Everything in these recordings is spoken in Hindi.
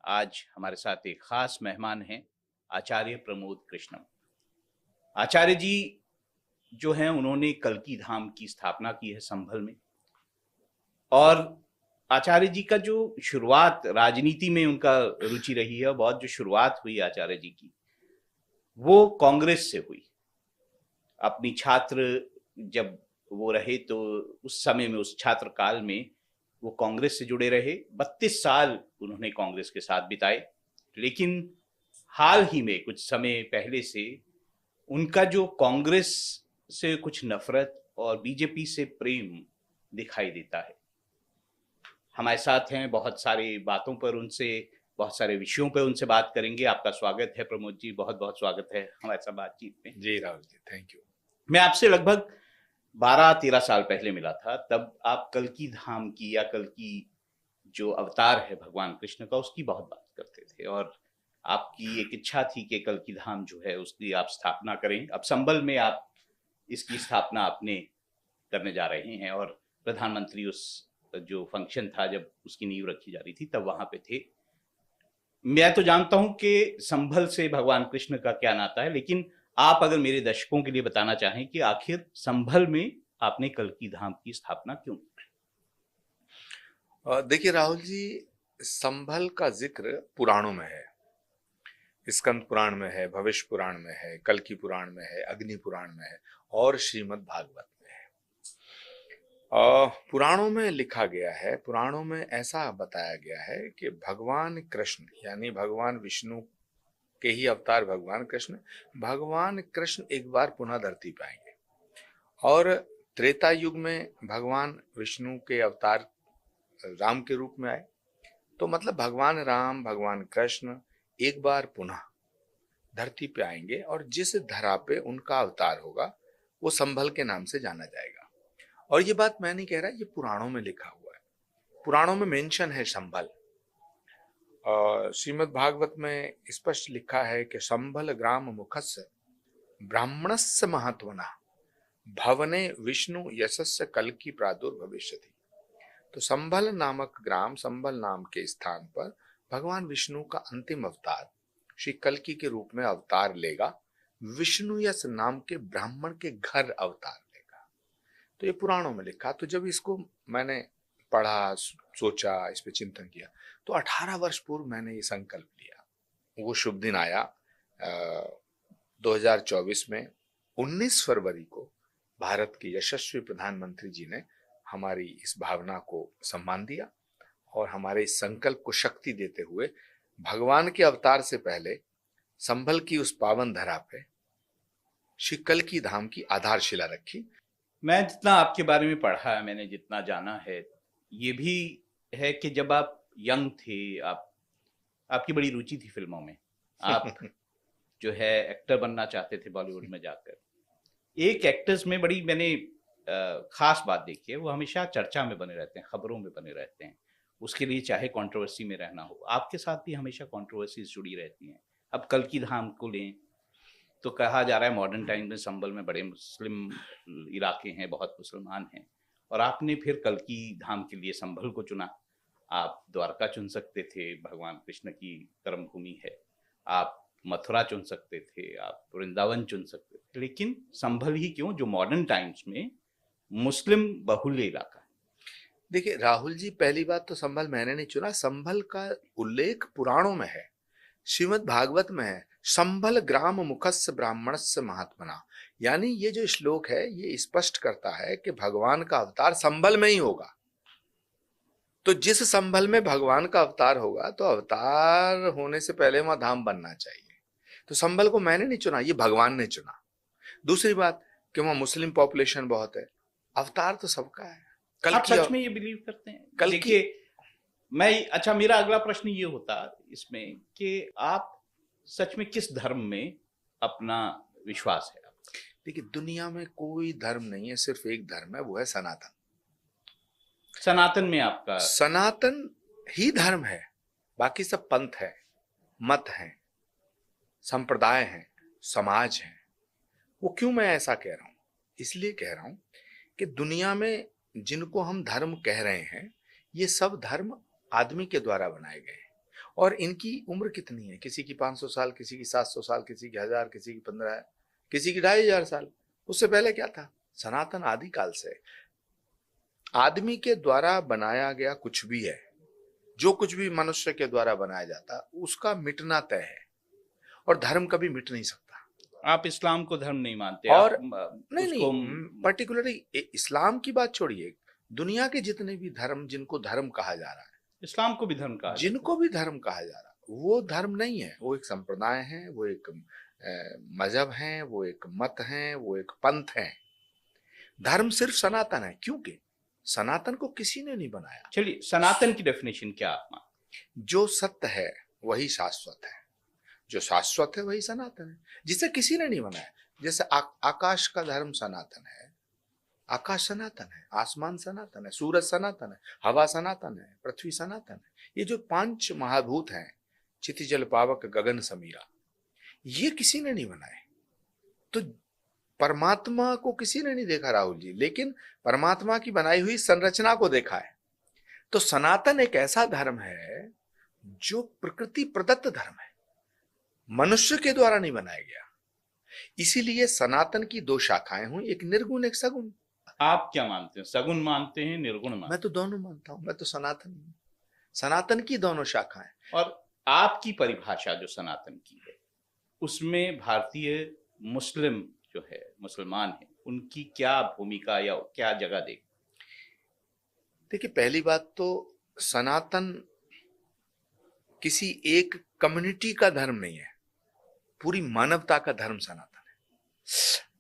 आज हमारे साथ एक खास मेहमान हैं, आचार्य प्रमोद कृष्णम। आचार्य जी जो हैं उन्होंने कल्की धाम की स्थापना की है संभल में। और आचार्य जी का जो शुरुआत राजनीति में उनका रुचि रही है, बहुत जो शुरुआत हुई आचार्य जी की वो कांग्रेस से हुई। अपनी छात्र जब वो रहे तो उस समय में, उस छात्र काल में वो कांग्रेस से जुड़े रहे। 32 साल उन्होंने कांग्रेस के साथ बिताए। लेकिन हाल ही में कुछ समय पहले से उनका जो कांग्रेस से कुछ नफरत और बीजेपी से प्रेम दिखाई देता है। हमारे साथ हैं, बहुत सारी बातों पर उनसे, बहुत सारे विषयों पर उनसे बात करेंगे। आपका स्वागत है प्रमोद जी, बहुत बहुत स्वागत है हमारे साथ बातचीत में। जी राहुल जी, थैंक यू। मैं आपसे लगभग 12-13 साल पहले मिला था। तब आप कल्की धाम की या कल्की जो अवतार है भगवान कृष्ण का, उसकी बहुत बात करते थे। और आपकी एक इच्छा थी कि कल्की धाम जो है उसकी आप स्थापना करें। अब संभल में आप इसकी स्थापना आपने करने जा रहे हैं और प्रधानमंत्री उस जो फंक्शन था जब उसकी नींव रखी जा रही थी तब वहां पे थे। मैं तो जानता हूं कि संभल से भगवान कृष्ण का क्या नाता है, लेकिन आप अगर मेरे दर्शकों के लिए बताना चाहें कि आखिर संभल में आपने कल्की धाम की स्थापना क्यों की? देखिए राहुल जी, संभल का जिक्र पुराणों में है। स्कंद पुराण में है, भविष्य पुराण में है, कल्की पुराण में है, अग्नि पुराण में है और श्रीमद् भागवत में है। पुराणों में लिखा गया है, पुराणों में ऐसा बताया गया है कि भगवान कृष्ण यानी भगवान विष्णु के ही अवतार भगवान कृष्ण एक बार पुनः धरती पे आएंगे। और त्रेता युग में भगवान विष्णु के अवतार राम के रूप में आए, तो मतलब भगवान राम, भगवान कृष्ण एक बार पुनः धरती पे आएंगे और जिस धरा पे उनका अवतार होगा वो संभल के नाम से जाना जाएगा। और ये बात मैं नहीं कह रहा, ये पुराणों में लिखा हुआ है, पुराणों में मेंशन है संभल। श्रीमद् भागवत में स्पष्ट लिखा है कि संभल ग्राम मुखस्य ब्राह्मणस्य महत्वना भवने विष्णु यशस्य कल्की प्रादुर्भविष्यति। तो संभल नामक ग्राम, संभल नाम के स्थान पर भगवान विष्णु का अंतिम अवतार श्री कल्की के रूप में अवतार लेगा। विष्णु यश नाम के ब्राह्मण के घर अवतार लेगा। तो ये पुराणों में लिखा। तो जब इसको मैंने पढ़ा, सोचा, इस पे चिंतन किया, तो 18 वर्ष पूर्व मैंने ये संकल्प लिया। वो शुभ दिन आया 2024 में 19 फरवरी को भारत के यशस्वी प्रधानमंत्री जी ने हमारी इस भावना को सम्मान दिया और हमारे इस संकल्प को शक्ति देते हुए भगवान के अवतार से पहले संभल की उस पावन धरा पे श्री कल्की धाम की आधारशिला रखी। मैं जितना आपके बारे में पढ़ा है, मैंने जितना जाना है, ये भी है कि जब आप यंग थे, आपकी बड़ी रुचि थी फिल्मों में। आप जो है एक्टर बनना चाहते थे बॉलीवुड में जाकर। एक एक्टर्स में बड़ी मैंने खास बात देखी है, वो हमेशा चर्चा में बने रहते हैं, खबरों में बने रहते हैं। उसके लिए चाहे कंट्रोवर्सी में रहना हो, आपके साथ भी हमेशा कंट्रोवर्सीज जुड़ी रहती हैं। अब कल्की धाम को लें तो कहा जा रहा है मॉडर्न टाइम में संभल में बड़े मुस्लिम इलाके हैं, बहुत मुसलमान हैं, और आपने फिर कल्की धाम के लिए संभल को चुना। आप द्वारका चुन सकते थे, भगवान कृष्ण की कर्म भूमि है। आप मथुरा चुन सकते थे, आप वृंदावन चुन सकते थे, लेकिन संभल ही क्यों, जो मॉडर्न टाइम्स में मुस्लिम बहुल्य इलाका है? देखिए राहुल जी, पहली बात तो संभल मैंने नहीं चुना। संभल का उल्लेख पुराणों में है, श्रीमद् भागवत में है। संभल ग्राम मुखस्य ब्राह्मणस्य महात्मना, यानी ये जो श्लोक है ये स्पष्ट करता है कि भगवान का अवतार संभल में ही होगा। तो जिस संभल में भगवान का अवतार होगा तो अवतार होने से पहले वहां धाम बनना चाहिए। तो संभल को मैंने नहीं चुना, ये भगवान ने चुना। दूसरी बात कि वहां मुस्लिम पॉपुलेशन बहुत है, अवतार तो सबका है। आप सच में ये बिलीव करते हैं? कल्कि अच्छा, मेरा अगला प्रश्न ये होता इसमें कि आप सच में किस धर्म में अपना विश्वास है? देखिए, दुनिया में कोई धर्म नहीं है, सिर्फ एक धर्म है, वो है सनातन। सनातन में आपका? सनातन ही धर्म है, बाकी सब पंथ है, मत है, संप्रदाय है, समाज है। वो क्यों मैं ऐसा कह रहा हूं? इसलिए कह रहा हूं कि दुनिया में जिनको हम धर्म कह रहे हैं, ये सब धर्म आदमी के द्वारा बनाए गए हैं। और इनकी उम्र कितनी है? किसी की 500 साल, किसी की 700 साल, किसी की 1000, किसी की 15, किसी की 2500 साल। उससे पहले क्या था? सनातन आदिकाल से आदमी के द्वारा बनाया गया कुछ भी है, जो कुछ भी मनुष्य के द्वारा बनाया जाता उसका मिटना तय है, और धर्म कभी मिट नहीं सकता। आप इस्लाम को धर्म नहीं मानते? और आप नहीं उसको नहीं, पर्टिकुलरली इस्लाम की बात छोड़िए, दुनिया के जितने भी धर्म, जिनको धर्म कहा जा रहा है, इस्लाम को भी धर्म कहा जाता है। जिनको भी धर्म कहा जा रहा है, वो धर्म नहीं है, वो एक संप्रदाय है, वो एक मजहब है, वो एक मत है, वो एक पंथ है। धर्म सिर्फ सनातन है, क्योंकि सनातन को किसी ने नहीं बनाया। चलिए, सनातन की डेफिनेशन क्या आप मानते? जो सत्य है वही शाश्वत है, जो शाश्वत है वही सनातन है, जिसे किसी ने नहीं बनाया। जैसे आकाश का धर्म सनातन है, आकाश सनातन है, आसमान सनातन है, सूरज सनातन है, हवा सनातन है, पृथ्वी सनातन है। ये जो 5 महाभूत हैं, चिति जल पावक गगन समीरा, ये किसी ने नहीं बनाए। तो परमात्मा को किसी ने नहीं देखा राहुल जी, लेकिन परमात्मा की बनाई हुई संरचना को देखा है। तो सनातन एक ऐसा धर्म है जो प्रकृति प्रदत्त धर्म है, मनुष्य के द्वारा नहीं बनाया गया। इसीलिए सनातन की 2 शाखाएं हुई, एक निर्गुण, एक सगुण। आप क्या मानते हैं? सगुण मानते हैं, निर्गुण मानते हैं? मैं तो दोनों मानता हूं, मैं तो सनातन हूं। सनातन की दोनों शाखाएं। और आपकी परिभाषा जो सनातन की है, उसमें भारतीय मुस्लिम जो है, मुसलमान है, उनकी क्या भूमिका या क्या जगह देख? देखिए, पहली बात तो सनातन किसी एक कम्युनिटी का धर्म नहीं है, पूरी मानवता का धर्म सनातन है।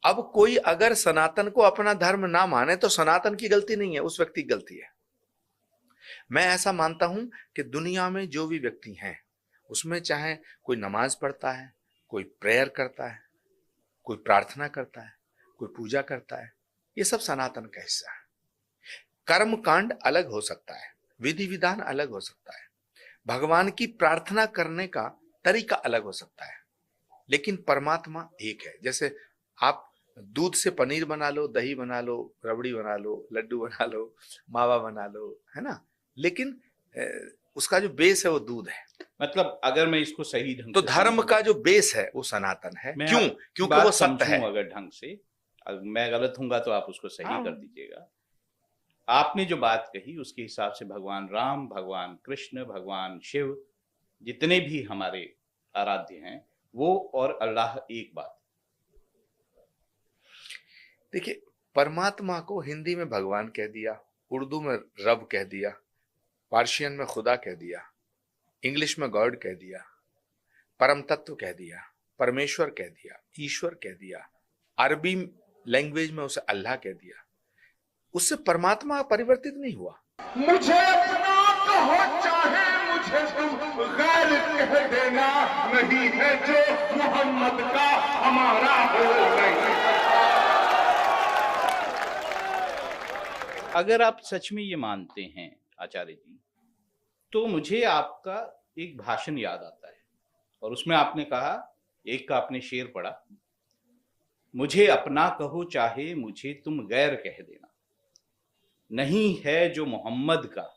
अब कोई अगर सनातन को अपना धर्म ना माने तो सनातन की गलती नहीं है, उस व्यक्ति की गलती है। मैं ऐसा मानता हूं कि दुनिया में जो भी व्यक्ति हैं, उसमें चाहे कोई नमाज पढ़ता है, कोई प्रेयर करता है, कोई प्रार्थना करता है, कोई पूजा करता है, ये सब सनातन का हिस्सा है। कर्म कांड अलग हो सकता है, विधि विधान अलग हो सकता है, भगवान की प्रार्थना करने का तरीका अलग हो सकता है, लेकिन परमात्मा एक है। जैसे आप दूध से पनीर बना लो, दही बना लो, रबड़ी बना लो, लड्डू बना लो, मावा बना लो, है ना, लेकिन उसका जो बेस है वो दूध है। मतलब अगर मैं इसको सही ढंग तो से धर्म का जो बेस है वो सनातन है। मैं क्यों? क्योंकि वो सत्य है। अगर ढंग से, अगर मैं गलत हूंगा तो आप उसको सही हाँ। कर दीजिएगा। आपने जो बात कही उसके हिसाब से भगवान राम, भगवान कृष्ण, भगवान शिव, जितने भी हमारे आराध्य हैं, वो और अल्लाह एक बात। देखिए, परमात्मा को हिंदी में भगवान कह दिया, उर्दू में रब कह दिया, पार्शियन में खुदा कह दिया, इंग्लिश में गॉड कह दिया, परम तत्व कह दिया, परमेश्वर कह दिया, ईश्वर कह दिया, अरबी लैंग्वेज में उसे अल्लाह कह दिया। उससे परमात्मा परिवर्तित नहीं हुआ। मुझे अपना कहो चाहे मुझे तुम गैर कह देना, नहीं है जो मोहम्मद का हमारा हो नहीं। अगर आप सच में ये मानते हैं आचार्य जी, तो मुझे आपका एक भाषण याद आता है, और उसमें आपने कहा, एक का आपने शेर पढ़ा, मुझे अपना कहो चाहे मुझे तुम गैर कह देना, नहीं है जो मोहम्मद का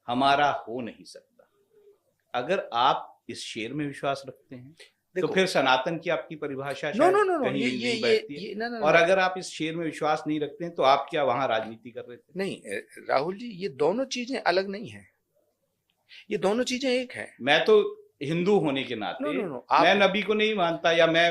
हमारा हो नहीं सकता। अगर आप इस शेर में विश्वास रखते हैं तो फिर सनातन की आपकी परिभाषा नो नो नो नो, और अगर आप इस शेर में विश्वास नहीं रखते हैं तो आप क्या वहां राजनीति कर रहे थे? नहीं राहुल जी, ये दोनों चीजें अलग नहीं है, ये दोनों चीजें एक है। मैं तो हिंदू होने के नाते मैं नबी को नहीं मानता, या मैं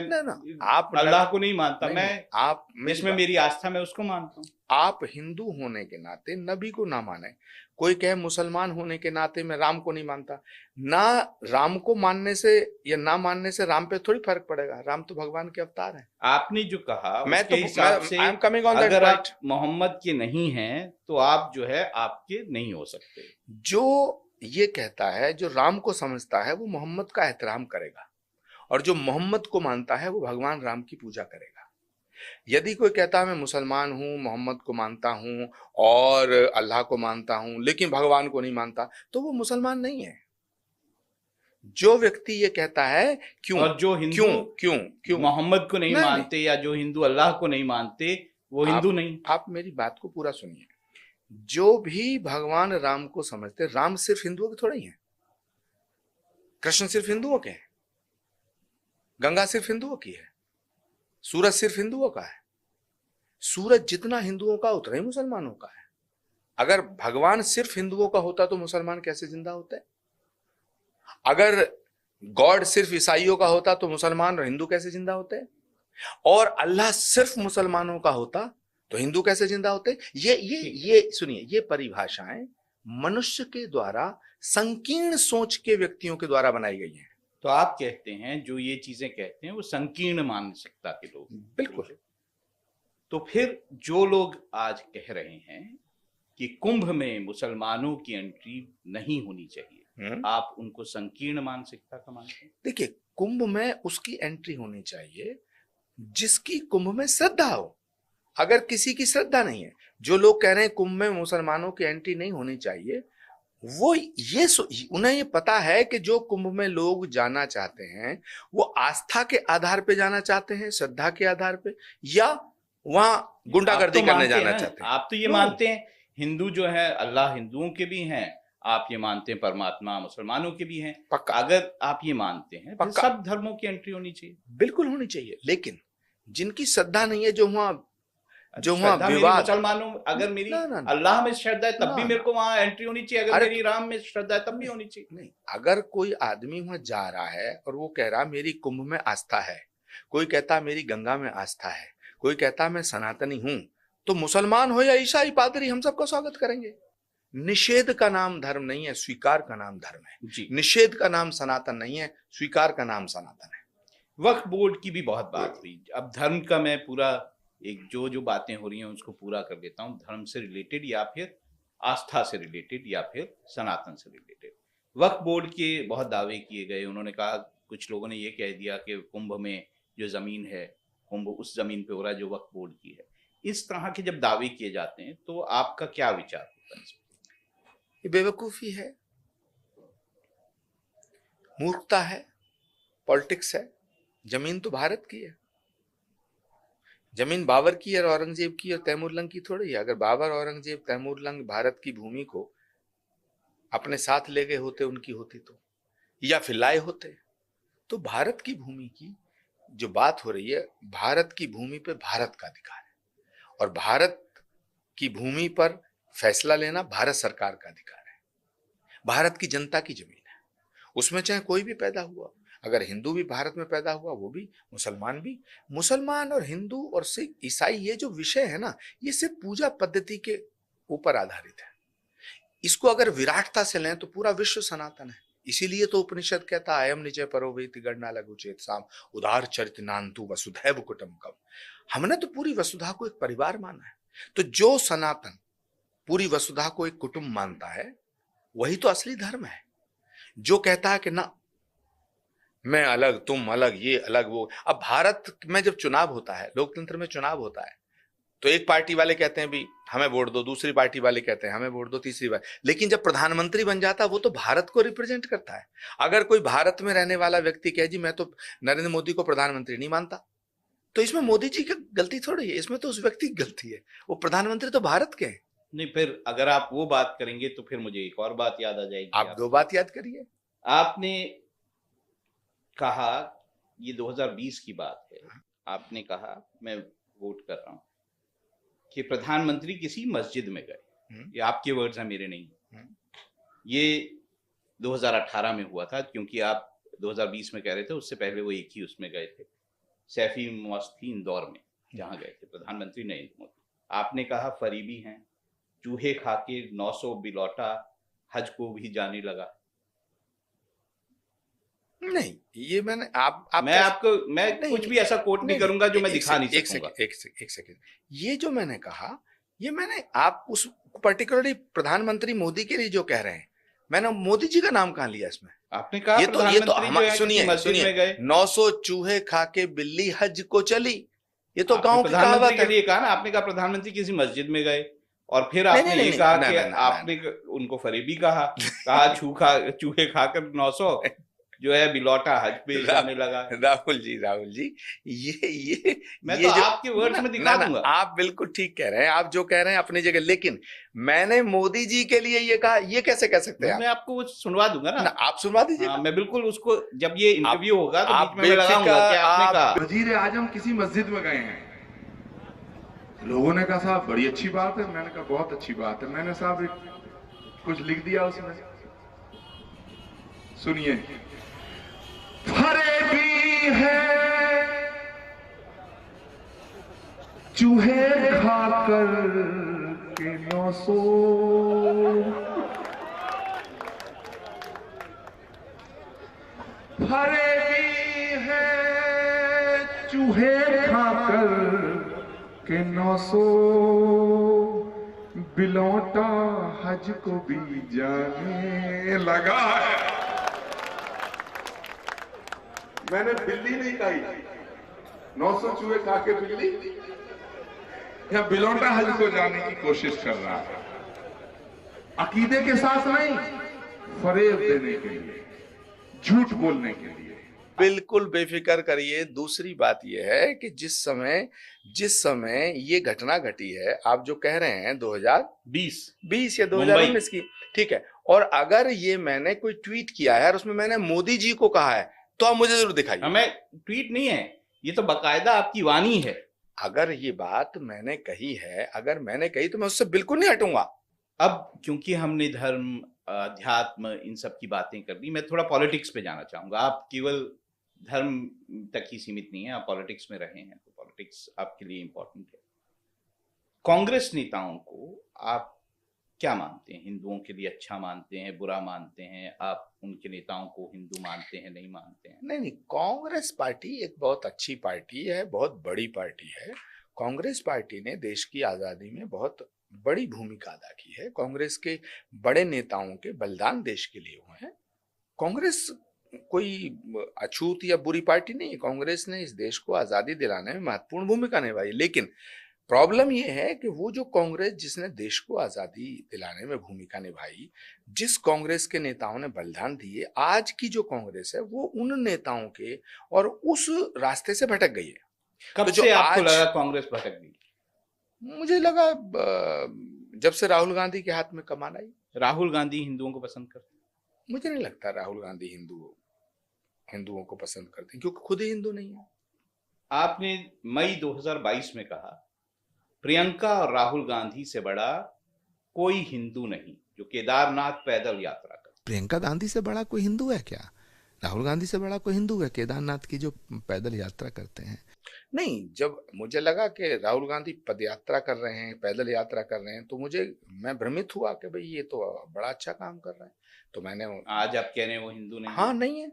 आप अल्लाह को नहीं मानता, मैं आप जिसमें मेरी आस्था मैं उसको मानता हूँ। आप हिंदू होने के नाते नबी को ना माने, कोई कहे मुसलमान होने के नाते मैं राम को नहीं मानता, ना राम को मानने से या ना मानने से राम पे थोड़ी फर्क पड़ेगा, राम तो भगवान के अवतार है। आपने जो कहा मैं उसके हिसाब से अगर आप मोहम्मद के नहीं हैं तो आप जो है आपके नहीं हो सकते। जो ये कहता है, जो राम को समझता है वो मोहम्मद का एहतराम करेगा, और जो मोहम्मद को मानता है वो भगवान राम की पूजा करेगा। यदि कोई कहता है मैं मुसलमान हूं, मोहम्मद को मानता हूं और अल्लाह को मानता हूं लेकिन भगवान को नहीं मानता, तो वो मुसलमान नहीं है। जो व्यक्ति ये कहता है क्यों, और जो हिंदू क्यों मोहम्मद को नहीं मानते या जो हिंदू अल्लाह को नहीं मानते वो हिंदू नहीं। आप मेरी बात को पूरा सुनिए। जो भी भगवान राम को समझते, राम सिर्फ हिंदुओं के थोड़ा ही है, कृष्ण सिर्फ हिंदुओं के हैं, गंगा सिर्फ हिंदुओं की है, सूरज सिर्फ हिंदुओं का है। सूरज जितना हिंदुओं का उतना ही मुसलमानों का है। अगर भगवान सिर्फ हिंदुओं का होता तो मुसलमान कैसे जिंदा होते? अगर गॉड सिर्फ ईसाइयों का होता तो मुसलमान और हिंदू कैसे जिंदा होते? और अल्लाह सिर्फ मुसलमानों का होता तो हिंदू कैसे जिंदा होते? ये सुनिए, ये परिभाषाएं मनुष्य के द्वारा, संकीर्ण सोच के व्यक्तियों के द्वारा बनाई गई हैं। तो आप कहते हैं जो ये चीजें कहते हैं वो संकीर्ण मानसिकता के लोग। बिल्कुल। तो फिर जो लोग आज कह रहे हैं कि कुंभ में मुसलमानों की एंट्री नहीं होनी चाहिए, आप उनको संकीर्ण मानसिकता का मानते हैं? देखिए, कुंभ में उसकी एंट्री होनी चाहिए जिसकी कुंभ में श्रद्धा हो। अगर किसी की श्रद्धा नहीं है, जो लोग कह रहे हैं कुंभ में मुसलमानों की एंट्री नहीं होनी चाहिए, वो उन्हें ये पता है कि जो कुंभ में लोग जाना चाहते हैं वो आस्था के आधार पे जाना चाहते हैं, श्रद्धा के आधार पे, या वहां गुंडागर्दी करने जाना चाहते हैं। आप तो ये मानते हैं हिंदू जो है अल्लाह हिंदुओं के भी हैं, आप ये मानते हैं परमात्मा मुसलमानों के भी हैं। पक्का। अगर आप ये मानते हैं तो सब धर्मों की एंट्री होनी चाहिए। बिल्कुल होनी चाहिए, लेकिन जिनकी श्रद्धा नहीं है, जो वहां विवाद, मुसलमानों, अगर मेरी अल्लाह में श्रद्धा है तब भी मेरे को वहां एंट्री होनी चाहिए, अगर मेरी राम में श्रद्धा है तब भी होनी चाहिए। नहीं, अगर कोई आदमी वहां जा रहा है और वो कह रहा मेरी कुंभ में आस्था है, कोई कहता मेरी गंगा में आस्था है, कोई कहता मैं सनातनी हूं, तो मुसलमान हो या ईसाई पादरी हम सबका स्वागत करेंगे। निषेध का नाम धर्म नहीं है, स्वीकार का नाम धर्म है। निषेध का नाम सनातन नहीं है, स्वीकार का नाम सनातन है। वक्फ बोर्ड की भी बहुत बात हुई। अब धर्म का मैं पूरा एक जो बातें हो रही हैं उसको पूरा कर देता हूँ। धर्म से रिलेटेड या फिर आस्था से रिलेटेड या फिर सनातन से रिलेटेड वक्फ बोर्ड के बहुत दावे किए गए। उन्होंने कहा, कुछ लोगों ने ये कह दिया कि कुंभ में जो जमीन है, कुंभ उस जमीन पे हो रहा है जो वक्फ बोर्ड की है। इस तरह के जब दावे किए जाते हैं तो आपका क्या विचार होता है? ये बेवकूफी है, मूर्खता है, पॉलिटिक्स है। जमीन तो भारत की है, जमीन बाबर की और औरंगजेब की और तैमूरलंग की थोड़ी है। अगर बाबर, औरंगजेब, तैमूरलंग भारत की भूमि को अपने साथ ले गए होते, उनकी होती तो, या फिर लाए होते, तो भारत की भूमि की जो बात हो रही है, भारत की भूमि पे भारत का अधिकार है, और भारत की भूमि पर फैसला लेना भारत सरकार का अधिकार है। भारत की जनता की जमीन है, उसमें चाहे कोई भी पैदा हुआ, अगर हिंदू भी भारत में पैदा हुआ, वो भी, मुसलमान भी। मुसलमान और हिंदू और सिख, ईसाई, ये जो विषय है ना, ये सिर्फ पूजा पद्धति के ऊपर आधारित है। इसको अगर विराटता से लें तो पूरा विश्व सनातन है। इसीलिए तो उपनिषद कहता है, अयम निजय परो वेति गणना लघु चेत साम उदार चरित नान्तु वसुधैव कुटुम्बकम। हमने तो पूरी वसुधा को एक परिवार माना है। तो जो सनातन पूरी वसुधा को एक कुटुंब मानता है, वही तो असली धर्म है। जो कहता है कि ना मैं अलग, तुम अलग, ये अलग, वो। अब भारत में जब चुनाव होता है, लोकतंत्र में चुनाव होता है, तो एक पार्टी वाले कहते हैं भी हमें वोट दो, दूसरी पार्टी वाले कहते हैं हमें वोट दो, तीसरी बार। लेकिन जब प्रधानमंत्री बन जाता है, वो तो भारत को रिप्रेजेंट करता है। अगर कोई भारत में रहने वाला व्यक्ति कहे जी मैं तो नरेंद्र मोदी को प्रधानमंत्री नहीं मानता, तो इसमें मोदी जी की गलती थोड़ी है, इसमें तो उस व्यक्ति की गलती है। वो प्रधानमंत्री तो भारत के हैं। नहीं, फिर अगर आप वो बात करेंगे तो फिर मुझे एक और बात याद आ जाएगी। आप दो बात याद करिए। आपने कहा, ये 2020 की बात है, आपने कहा मैं वोट कर रहा हूं, कि प्रधानमंत्री किसी मस्जिद में गए। ये आपके वर्ड्स हैं, मेरे नहीं। ये 2018 में हुआ था, क्योंकि आप 2020 में कह रहे थे, उससे पहले वो एक ही उसमें गए थे, सैफी मॉस्क थी इंदौर में, जहां गए थे प्रधानमंत्री नरेंद्र मोदी। आपने कहा फरीबी हैं, चूहे खा के 900 बिलौटा, हज को भी जाने लगा। नहीं, ये मैंने मैं कुछ भी ऐसा कोट नहीं करूंगा जो मैं दिखा नहीं सकूंगा। एक सेकंड, ये जो मैंने कहा, ये मैंने आप उस पर्टिकुलरली प्रधानमंत्री मोदी के लिए जो कह रहे हैं, मैंने मोदी जी का नाम कहाँ लिया इसमें? आपने कहा ये तो सुनिए 900 चूहे खा के बिल्ली हज को चली, ये तो गांव की कहावत के लिए कहा ना। आपने कहा प्रधानमंत्री किसी मस्जिद में गए, और फिर आपने ये कहा कि आपने उनको फरीबी कहा चूहे खाकर 900। जो है बिलौटा हज पे जाने लगा। राहुल जी ये मैं ये तो जो आपके वर्ड्स में दिखा दूंगा। आप बिल्कुल ठीक कह रहे हैं, आप जो कह रहे हैं अपनी जगह, लेकिन मैंने मोदी जी के लिए ये कहा, ये कैसे कह सकते हैं मैं आपको वो सुनवा दूंगा ना। आप सुनवा दीजिए। हाँ, मैं बिल्कुल उसको, जब ये इंटरव्यू होगा तो आप बीच में मैं लगाऊंगा कि आपने कहा। वजीर आजम किसी मस्जिद में गए हैं, लोगों ने कहा साहब बड़ी अच्छी बात है, मैंने कहा बहुत अच्छी बात है, मैंने साहब कुछ लिख दिया उसमें, सुनिए। फरेबी है चूहे खाकर के 900, फरेबी है चूहे खाकर के 900, बिलौटा हज को भी जाने लगा है। मैंने बिल्ली नहीं कही, 900 चूहे खा के बिल्ली, या बिलौटा हज को जाने की कोशिश कर रहा है, अकीदे के साथ नहीं, फरेब देने के लिए, झूठ बोलने के लिए। बिल्कुल बेफिक्र करिए। दूसरी बात यह है कि जिस समय ये घटना घटी है, आप जो कह रहे हैं 2020 या 2019 की, ठीक है, और अगर ये मैंने कोई ट्वीट किया है और उसमें मैंने मोदी जी को कहा है तो आप मुझे जरूर दिखाइए। हमें ट्वीट नहीं है, ये तो बकायदा आपकी वाणी है। अगर ये बात मैंने कही है, अगर मैंने कही तो मैं उससे बिल्कुल नहीं हटूंगा। अब क्योंकि हमने धर्म, अध्यात्म, इन सब की बातें कर दी, मैं थोड़ा पॉलिटिक्स पे जाना चाहूंगा। आप केवल धर्म तक ही सीमित नहीं है, आप पॉलिटिक्स में रहे हैं, तो पॉलिटिक्स आपके लिए इंपॉर्टेंट है। कांग्रेस नेताओं को आप क्या मानते हैं? हिंदुओं के लिए अच्छा मानते हैं, बुरा मानते हैं? आप उनके नेताओं को हिंदू मानते हैं, नहीं मानते हैं? नहीं, कांग्रेस पार्टी एक बहुत अच्छी पार्टी है, बहुत बड़ी पार्टी है। कांग्रेस पार्टी ने देश की आजादी में बहुत बड़ी भूमिका अदा की है। कांग्रेस के बड़े नेताओं के बलिदान देश के लिए हुए हैं। कांग्रेस कोई अछूत या बुरी पार्टी नहीं है। कांग्रेस ने इस देश को आजादी दिलाने में महत्वपूर्ण भूमिका निभाई, लेकिन प्रॉब्लम यह है कि वो जो कांग्रेस जिसने देश को आजादी दिलाने में भूमिका निभाई, जिस कांग्रेस के नेताओं ने बलिदान दिए, आज की जो कांग्रेस है वो उन नेताओं के और उस रास्ते से भटक गई है। कब तो से आपको लगा कांग्रेस भटक गई? मुझे लगा जब से राहुल गांधी के हाथ में कमान आई। राहुल गांधी हिंदुओं को पसंद करते? मुझे नहीं लगता राहुल गांधी हिंदुओं को पसंद करते हैं, क्योंकि खुद ही हिंदू नहीं है। आपने मई 2022 में कहा, प्रियंका और राहुल गांधी से बड़ा कोई हिंदू नहीं जो केदारनाथ पैदल यात्रा कर। प्रियंका गांधी से बड़ा कोई हिंदू है क्या? राहुल गांधी से बड़ा कोई हिंदू है केदारनाथ की जो पैदल यात्रा करते हैं? नहीं, जब मुझे लगा कि राहुल गांधी पद यात्रा कर रहे हैं, पैदल यात्रा कर रहे हैं, तो मैं भ्रमित हुआ कि भाई ये तो बड़ा अच्छा काम कर रहे हैं। तो मैंने, आज आप कह रहे हैं वो हिंदू नहीं? हाँ, नहीं है।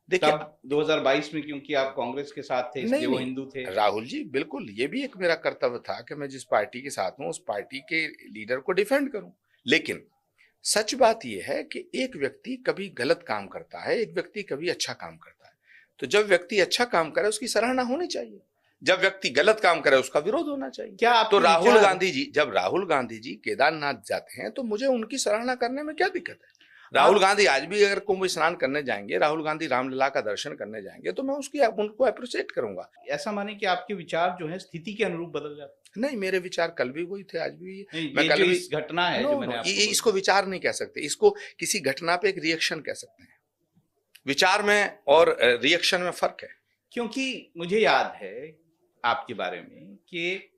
देखिए, तब 2022 में क्योंकि आप कांग्रेस के साथ थे, इसलिए वो हिंदू थे। राहुल जी, बिल्कुल, ये भी एक मेरा कर्तव्य था कि मैं जिस पार्टी के साथ हूं उस पार्टी के लीडर को डिफेंड करूं। लेकिन सच बात यह है कि एक व्यक्ति कभी गलत काम करता है, एक व्यक्ति कभी अच्छा काम करता है। तो जब व्यक्ति अच्छा काम करे उसकी सराहना होनी चाहिए, जब व्यक्ति गलत काम करे उसका विरोध होना चाहिए। क्या तो राहुल गांधी जी केदारनाथ जाते हैं तो मुझे उनकी सराहना करने में क्या दिक्कत है? राहुल गांधी आज भी अगर कुंभ स्नान करने जाएंगे, राहुल गांधी रामलला का दर्शन करने जाएंगे, तो मैं उनको अप्रिशिएट करूंगा। ऐसा माने कि आपके विचार जो है स्थिति के अनुरूप बदल जाते? नहीं, मेरे विचार कल भी वही थे, आज भी। मैं कल इस घटना है जो मैंने इसको विचार नहीं कह सकते, इसको किसी घटना पे एक रिएक्शन कह सकते हैं। विचार में और रिएक्शन में फर्क है। क्योंकि मुझे याद है आपके बारे में कि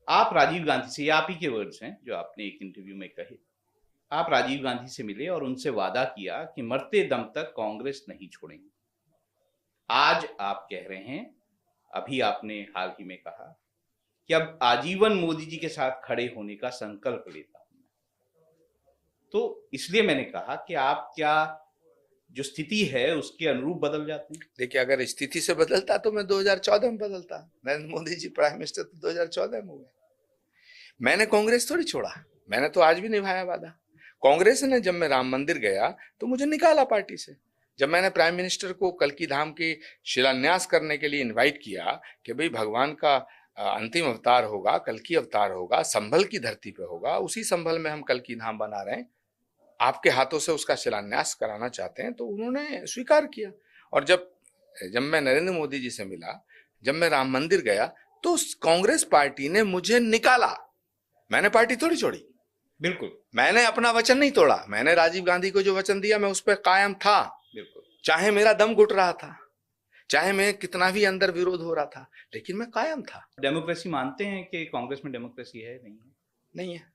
आप राजीव गांधी से, आप ही के वर्ड्स हैं जो आपने एक इंटरव्यू में कहे, आप राजीव गांधी से मिले और उनसे वादा किया कि मरते दम तक कांग्रेस नहीं छोड़ेंगे। आज आप कह रहे हैं, अभी आपने हाल ही में कहा कि अब आजीवन मोदी जी के साथ खड़े होने का संकल्प लेता हूं। तो इसलिए मैंने कहा कि आप क्या जो स्थिति है उसके अनुरूप बदल जाते हैं? देखिए, अगर स्थिति से बदलता तो मैं 2014 में बदलता। नरेंद्र मोदी जी प्राइम मिनिस्टर तो 2014 में हुए। मैंने कांग्रेस थोड़ी छोड़ा, मैंने तो आज भी निभाया वादा। कांग्रेस ने, जब मैं राम मंदिर गया तो मुझे निकाला पार्टी से। जब मैंने प्राइम मिनिस्टर को कल्की धाम के शिलान्यास करने के लिए इनवाइट किया कि भाई भगवान का अंतिम अवतार होगा, कल्की अवतार होगा, संभल की धरती पे होगा, उसी संभल में हम कल्की धाम बना रहे हैं, आपके हाथों से उसका शिलान्यास कराना चाहते हैं, तो उन्होंने स्वीकार किया। और जब जब मैं नरेंद्र मोदी जी से मिला, जब मैं राम मंदिर गया, तो कांग्रेस पार्टी ने मुझे निकाला। मैंने पार्टी थोड़ी छोड़ी, बिल्कुल मैंने अपना वचन नहीं तोड़ा। मैंने राजीव गांधी को जो वचन दिया मैं उस पर कायम था, बिल्कुल। चाहे मेरा दम घुट रहा था, चाहे मैं कितना भी अंदर विरोध हो रहा था, लेकिन मैं कायम था। डेमोक्रेसी मानते हैं कि कांग्रेस में डेमोक्रेसी है, नहीं है? नहीं है।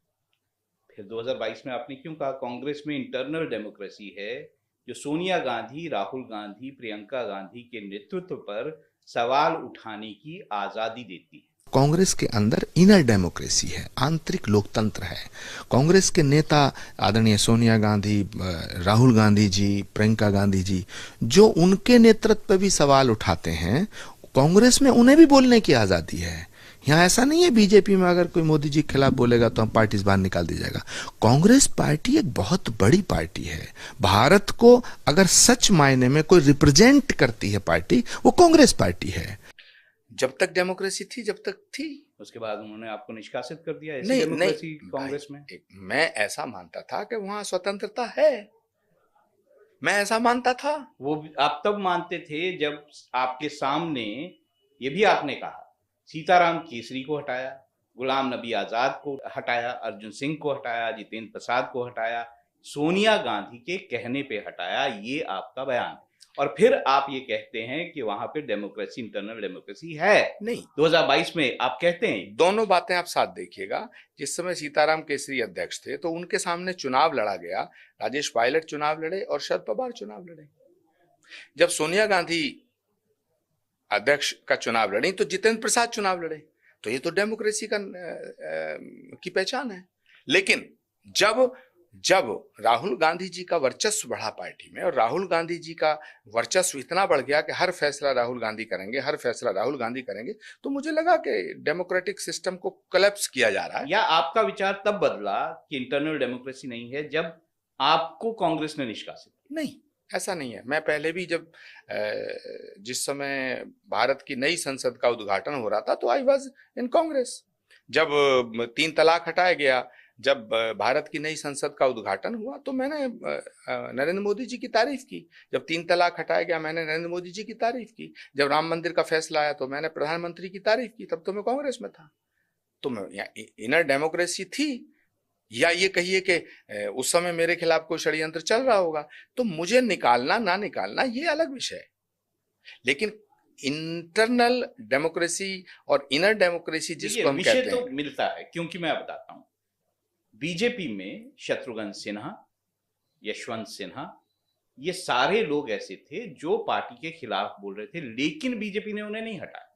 फिर 2022 में आपने क्यों कहा कांग्रेस में इंटरनल डेमोक्रेसी है, जो सोनिया गांधी, राहुल गांधी, प्रियंका गांधी के नेतृत्व पर सवाल उठाने की आजादी देती है? कांग्रेस के अंदर इनर डेमोक्रेसी है, आंतरिक लोकतंत्र है। कांग्रेस के नेता आदरणीय सोनिया गांधी, राहुल गांधी जी, प्रियंका गांधी जी, जो उनके नेतृत्व पे भी सवाल उठाते हैं, कांग्रेस में उन्हें भी बोलने की आजादी है। यहाँ ऐसा नहीं है बीजेपी में अगर कोई मोदी जी के खिलाफ बोलेगा तो हम पार्टी से बाहर निकाल दी जाएगा। कांग्रेस पार्टी एक बहुत बड़ी पार्टी है। भारत को अगर सच मायने में कोई रिप्रेजेंट करती है पार्टी, वो कांग्रेस पार्टी है। जब तक डेमोक्रेसी थी, जब तक थी, उसके बाद उन्होंने आपको निष्कासित कर दिया। ऐसी नहीं डेमोक्रेसी नहीं कांग्रेस में? मैं ऐसा मानता था कि वहां स्वतंत्रता है, मैं ऐसा मानता था। वो आप तब मानते थे जब आपके सामने, ये भी आपने कहा, सीताराम केसरी को हटाया, गुलाम नबी आजाद को हटाया, अर्जुन सिंह को हटाया, जितेंद्र प्रसाद को हटाया, सोनिया गांधी के कहने पे हटाया, ये आपका बयान है। और फिर आप ये कहते हैं कि वहां पे डेमोक्रेसी, इंटरनल डेमोक्रेसी है। नहीं, 2022 में आप कहते हैं। दोनों बातें आप साथ देखिएगा। जिस समय सीताराम केसरी अध्यक्ष थे तो उनके सामने चुनाव लड़ा गया, राजेश पायलट चुनाव लड़े और शरद पवार चुनाव लड़े। जब सोनिया गांधी अध्यक्ष का चुनाव लड़ी तो जितेंद्र प्रसाद चुनाव लड़े। तो ये तो डेमोक्रेसी की पहचान है। लेकिन जब राहुल गांधी जी का वर्चस्व बढ़ा पार्टी में, और राहुल गांधी जी का वर्चस्व इतना बढ़ गया कि हर फैसला राहुल गांधी करेंगे, हर फैसला राहुल गांधी करेंगे, तो मुझे लगा कि डेमोक्रेटिक सिस्टम को कोलैप्स किया जा रहा है। या आपका विचार तब बदला कि इंटरनल डेमोक्रेसी नहीं है जब आपको कांग्रेस ने निष्कासित? नहीं, ऐसा नहीं है। मैं पहले भी जब जिस समय भारत की नई संसद का उद्घाटन हो रहा था तो आई वाज इन कांग्रेस। जब 3 तलाक हटाया गया, जब भारत की नई संसद का उद्घाटन हुआ तो मैंने नरेंद्र मोदी जी की तारीफ की। जब 3 तलाक हटाया गया मैंने नरेंद्र मोदी जी की तारीफ की। जब राम मंदिर का फैसला आया तो मैंने प्रधानमंत्री की तारीफ की। तब तो मैं कांग्रेस में था। तो मैं इनर डेमोक्रेसी थी, या ये कहिए कि उस समय मेरे खिलाफ कोई षड्यंत्र चल रहा होगा, तो मुझे निकालना ना निकालना ये अलग विषय है। लेकिन इंटरनल डेमोक्रेसी और इनर डेमोक्रेसी जिसको हम कहते हैं, विषय तो मिलता है। क्योंकि मैं बताता हूं, बीजेपी में शत्रुघ्न सिन्हा, यशवंत सिन्हा, ये सारे लोग ऐसे थे जो पार्टी के खिलाफ बोल रहे थे, लेकिन बीजेपी ने उन्हें नहीं हटाया।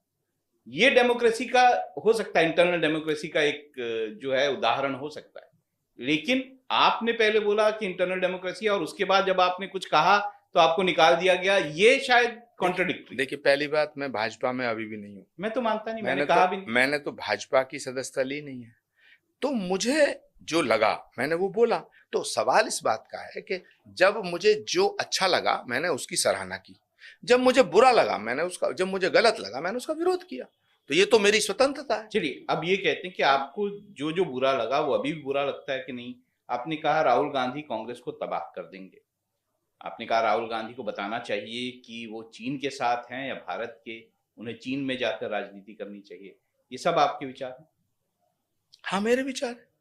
ये डेमोक्रेसी का हो सकता है, इंटरनल डेमोक्रेसी का एक जो है उदाहरण हो सकता है। लेकिन आपने पहले बोला कि इंटरनल डेमोक्रेसी, और उसके बाद जब आपने कुछ कहा तो आपको निकाल दिया गया। ये शायद कॉन्ट्रडिक्टरी। देखिए, पहली बात, मैं भाजपा में अभी भी नहीं हूं। मैं तो मानता नहीं, मैंने कहा भी नहीं। मैंने तो भाजपा की सदस्यता ली नहीं है। तो मुझे जो लगा मैंने वो बोला। तो सवाल इस बात का है कि जब मुझे जो अच्छा लगा मैंने उसकी सराहना की, जब मुझे बुरा लगा मैंने उसका, जब मुझे गलत लगा मैंने उसका विरोध किया। तो ये तो मेरी स्वतंत्रता है। चलिए, अब ये कहते हैं कि आपको जो जो बुरा लगा वो अभी भी बुरा लगता है कि नहीं? आपने कहा राहुल गांधी कांग्रेस को तबाह कर देंगे। आपने कहा राहुल गांधी को बताना चाहिए कि वो चीन के साथ हैं या भारत के, उन्हें चीन में जाकर राजनीति करनी चाहिए। ये सब आपके विचार हैं? हाँ, मेरे विचार है।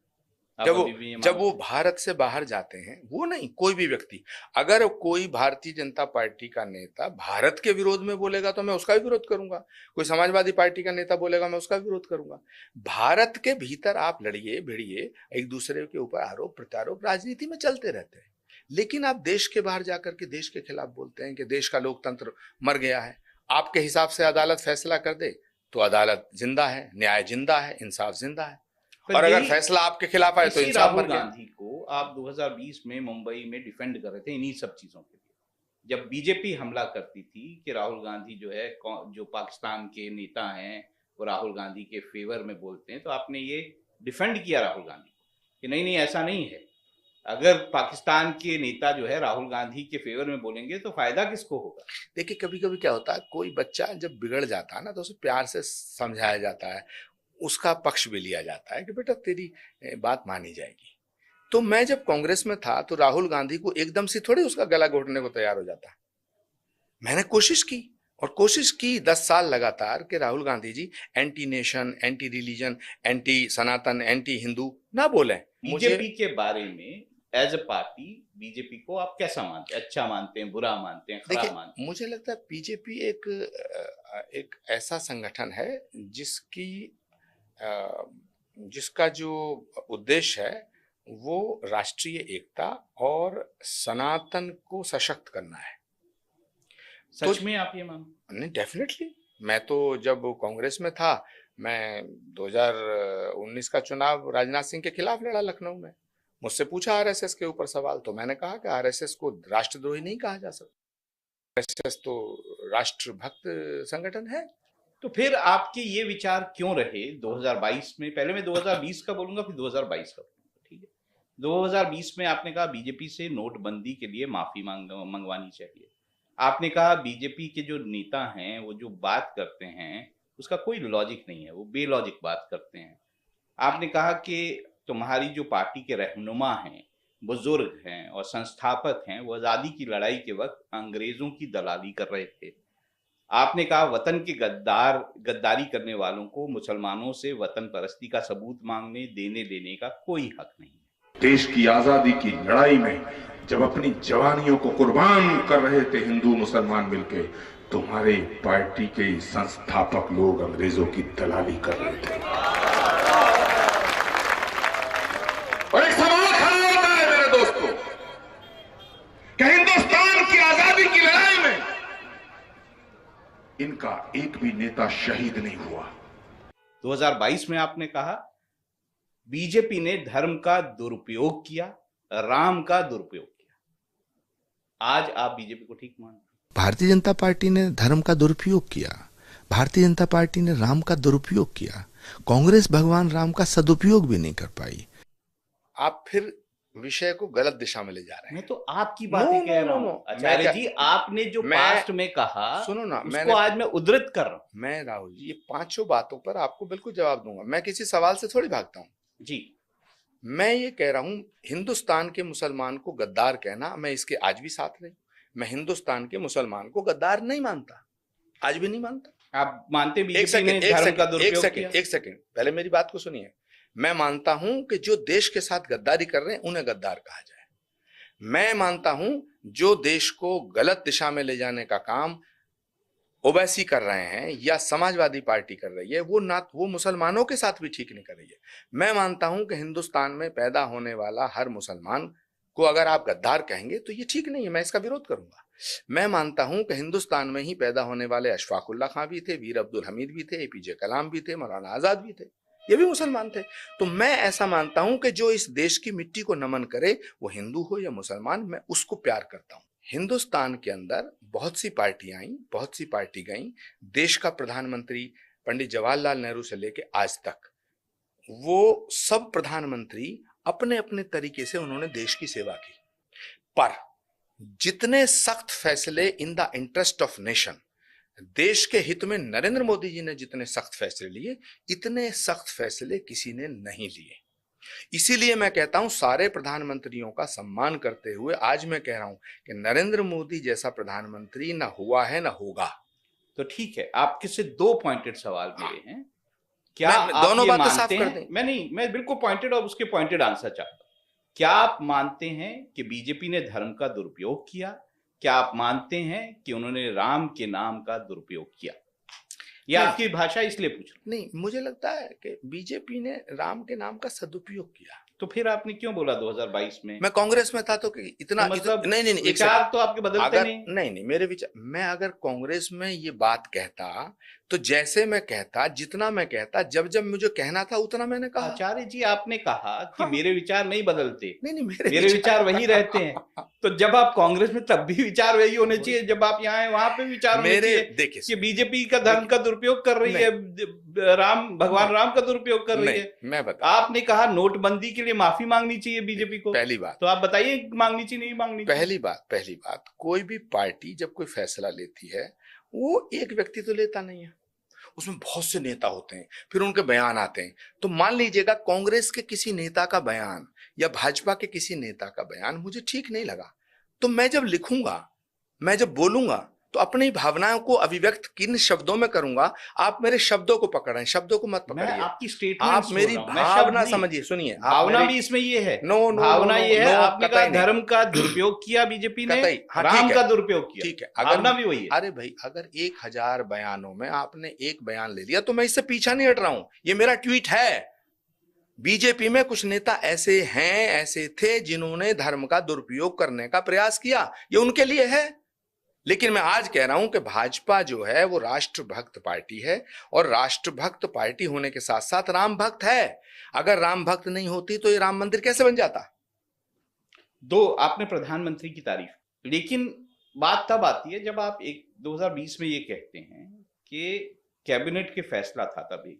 जब वो भारत से बाहर जाते हैं, वो नहीं, कोई भी व्यक्ति, अगर कोई भारतीय जनता पार्टी का नेता भारत के विरोध में बोलेगा तो मैं उसका भी विरोध करूंगा। कोई समाजवादी पार्टी का नेता बोलेगा मैं उसका विरोध करूंगा। भारत के भीतर आप लड़िए भिड़िए, एक दूसरे के ऊपर आरोप प्रत्यारोप राजनीति में चलते रहते हैं। लेकिन आप देश के बाहर जाकर के देश के खिलाफ बोलते हैं कि देश का लोकतंत्र मर गया है। आपके हिसाब से अदालत फैसला कर दे तो अदालत जिंदा है, न्याय जिंदा है, इंसाफ जिंदा है। और अगर फैसला आपके खिलाफ आए तो इंसाफ मर गया। राहुल गांधी को आप 2020 में मुंबई में डिफेंड कर रहे थे इन्हीं सब चीजों के लिए। जब बीजेपी हमला करती थी कि राहुल गांधी जो है, जो पाकिस्तान के नेता हैं, वो राहुल गांधी के फेवर में बोलते हैं, तो आपने ये डिफेंड किया राहुल गांधी कि नहीं नहीं ऐसा नहीं है। अगर पाकिस्तान के नेता जो है राहुल गांधी के फेवर में बोलेंगे तो फायदा किसको होगा? देखिए, कभी कभी क्या होता है, कोई बच्चा जब बिगड़ जाता है ना तो उसे प्यार से समझाया जाता है, उसका पक्ष भी लिया जाता है कि बेटा तेरी बात मानी जाएगी। तो मैं जब कांग्रेस में था तो राहुल गांधी को एकदम से थोड़ी उसका गला घोटने को तैयार हो जाता। मैंने कोशिश की और कोशिश की 10 साल लगातार कि Rahul Gandhi ji anti nation, anti religion, anti Sanatan, anti Hindu ना बोले। बीजेपी के बारे में एज ए पार्टी बीजेपी को आप कैसा मानते हैं? अच्छा मानते हैं, बुरा मानते हैं, खराब मानते हैं? मुझे लगता है बीजेपी एक ऐसा संगठन है जिसका जो उद्देश्य है वो राष्ट्रीय एकता और सनातन को सशक्त करना है। सच में आप ये मानते? नहीं, डेफिनेटली। मैं तो जब कांग्रेस में था, मैं 2019 का चुनाव राजनाथ सिंह के खिलाफ लड़ा लखनऊ में। मुझसे पूछा आरएसएस के ऊपर सवाल, तो मैंने कहा कि आरएसएस को राष्ट्रद्रोही नहीं कहा जा सकता, आरएसएस तो राष्ट्रभक्त संगठन है। तो फिर आपके ये विचार क्यों रहे 2022 में? पहले मैं 2020 का बोलूंगा, फिर 2022 का बोलूंगा, ठीक है? 2020 में आपने कहा बीजेपी से नोटबंदी के लिए माफी मंगवानी चाहिए। आपने कहा बीजेपी के जो नेता हैं वो जो बात करते हैं उसका कोई लॉजिक नहीं है, वो बेलॉजिक बात करते हैं। आपने कहा कि तुम्हारी जो पार्टी के रहनुमा हैं, बुजुर्ग हैं और संस्थापक हैं, वो आज़ादी की लड़ाई के वक्त अंग्रेजों की दलाली कर रहे थे। आपने कहा वतन के गद्दारी करने वालों को मुसलमानों से वतन परस्ती का सबूत मांगने देने लेने का कोई हक नहीं है। देश की आजादी की लड़ाई में जब अपनी जवानियों को कुर्बान कर रहे थे हिंदू मुसलमान मिलके, तुम्हारे पार्टी के संस्थापक लोग अंग्रेजों की दलाली कर रहे थे। और एक सवाल खड़ा होता है मेरे दोस्तों कि हिंदुस्तान की आजादी की लड़ाई में इनका एक भी नेता शहीद नहीं हुआ। 2022 में आपने कहा बीजेपी ने धर्म का दुरुपयोग किया, राम का दुरुपयोग किया। आज आप बीजेपी को ठीक मानते हैं? भारतीय जनता पार्टी ने धर्म का दुरुपयोग किया, भारतीय जनता पार्टी ने राम का दुरुपयोग किया, कांग्रेस भगवान राम का सदुपयोग भी नहीं कर पाई। आप फिर विषय को गलत दिशा में ले जा रहे हैं। मैं तो आपकी बात ही कह रहा हूं आचार्य जी। आपने जो पास्ट में कहा, सुनो ना, उसको आज मैं उद्धृत कर रहा हूं। मैं राहुल जी ये पांचों बातों पर आपको बिल्कुल जवाब दूंगा। मैं किसी सवाल से थोड़ी भागता हूं जी। मैं ये कह रहा हूं हिंदुस्तान के मुसलमान को गद्दार कहना, मैं इसके आज भी साथ रही। मैं हिंदुस्तान के मुसलमान को गद्दार नहीं मानता, आज भी नहीं मानता। आप मानते बीजेपी ने धर्म का दुरुपयोग किया? एक सेकंड पहले मेरी बात को सुनिए। मैं मानता हूं कि जो देश के साथ गद्दारी कर रहे हैं उन्हें गद्दार कहा जाए। मैं मानता हूं जो देश को गलत दिशा में ले जाने का काम ओवैसी कर रहे हैं या समाजवादी पार्टी कर रही है, वो मुसलमानों के साथ भी ठीक नहीं कर रही है। मैं मानता हूं कि हिंदुस्तान में पैदा होने वाला हर मुसलमान को अगर आप गद्दार कहेंगे तो ये ठीक नहीं है, मैं इसका विरोध करूंगा। मैं मानता हूं कि हिंदुस्तान में ही पैदा होने वाले अशफाक उल्लाह खां भी थे, वीर अब्दुल हमीद भी थे, एपीजे कलाम भी थे, मौलाना आजाद भी थे, ये भी मुसलमान थे। तो मैं ऐसा मानता हूं कि जो इस देश की मिट्टी को नमन करे, वो हिंदू हो या मुसलमान, मैं उसको प्यार करता हूं। हिंदुस्तान के अंदर बहुत सी पार्टियां आई, बहुत सी पार्टी गई। देश का प्रधानमंत्री पंडित जवाहरलाल नेहरू से लेके आज तक वो सब प्रधानमंत्री अपने अपने तरीके से उन्होंने देश की सेवा की। पर जितने सख्त फैसले in the interest of nation, देश के हित में नरेंद्र मोदी जी ने जितने सख्त फैसले लिए, इतने सख्त फैसले किसी ने नहीं लिए। इसीलिए मैं कहता हूं सारे प्रधानमंत्रियों का सम्मान करते हुए आज मैं कह रहा हूं कि नरेंद्र मोदी जैसा प्रधानमंत्री ना हुआ है ना होगा। तो ठीक है, आपके से 2 पॉइंटेड सवाल मेरे हैं। क्या आप दोनों बातें मानते साफ कर हैं? दें। मैं बिल्कुल पॉइंटेड और उसके पॉइंटेड आंसर चाहता हूं। क्या आप मानते हैं कि बीजेपी ने धर्म का दुरुपयोग किया? क्या आप मानते हैं कि उन्होंने राम के नाम का दुरुपयोग किया? ये आपकी भाषा इसलिए पूछ रहा हूं। नहीं, मुझे लगता है कि बीजेपी ने राम के नाम का सदुपयोग किया। तो फिर आपने क्यों बोला 2022 में? मैं कांग्रेस में था तो इतना तो मतलब नहीं विचार तो आपके बदलते नहीं मेरे विचार, मैं अगर कांग्रेस में ये बात कहता तो जैसे मैं कहता, जितना मैं कहता, जब जब मुझे कहना था उतना मैंने कहा। आचार्य जी आपने कहा कि हाँ। मेरे विचार नहीं बदलते। नहीं मेरे विचार वही रहते हैं। तो जब आप कांग्रेस में तब भी विचार वही होने चाहिए, जब आप यहाँ हैं वहां पे विचार मेरे देखिए कि बीजेपी का धर्म का दुरुपयोग कर रही है, भगवान राम का दुरुपयोग कर रही है। मैं बता, आपने कहा नोटबंदी के लिए माफी मांगनी चाहिए बीजेपी को। पहली बात तो आप बताइए मांगनी चाहिए नहीं मांगनी चाहिए? पहली बात कोई भी पार्टी जब कोई फैसला लेती है वो एक व्यक्ति तो लेता नहीं है, उसमें बहुत से नेता होते हैं, फिर उनके बयान आते हैं। तो मान लीजिएगा कांग्रेस के किसी नेता का बयान या भाजपा के किसी नेता का बयान मुझे ठीक नहीं लगा, तो मैं जब लिखूंगा, मैं जब बोलूंगा, तो अपनी भावनाओं को अभिव्यक्त किन शब्दों में करूंगा। आप मेरे शब्दों को पकड़ रहे हैं, शब्दों को मत पकड़िए। आपकी स्टेटमेंट, आप मेरी भावना समझिए, सुनिए। भावना भी इसमें ये है, भावना ये है, आपने कहा धर्म का दुरुपयोग किया बीजेपी ने, राम का दुरुपयोग किया, ठीक है, भावना भी वही है। अरे भाई, अगर 1000 बयानों में आपने एक बयान ले लिया तो मैं इससे पीछा नहीं हट रहा हूं, ये मेरा ट्वीट है। बीजेपी में कुछ नेता ऐसे हैं, ऐसे थे जिन्होंने धर्म का दुरुपयोग करने का प्रयास किया, ये उनके लिए है। लेकिन मैं आज कह रहा हूं कि भाजपा जो है वो राष्ट्रभक्त पार्टी है, और राष्ट्रभक्त पार्टी होने के साथ साथ राम भक्त है। अगर राम भक्त नहीं होती तो ये राम मंदिर कैसे बन जाता। आपने प्रधानमंत्री की तारीफ, लेकिन बात तब आती है जब आप 2020 में ये कहते हैं कि कैबिनेट के फैसला था, तब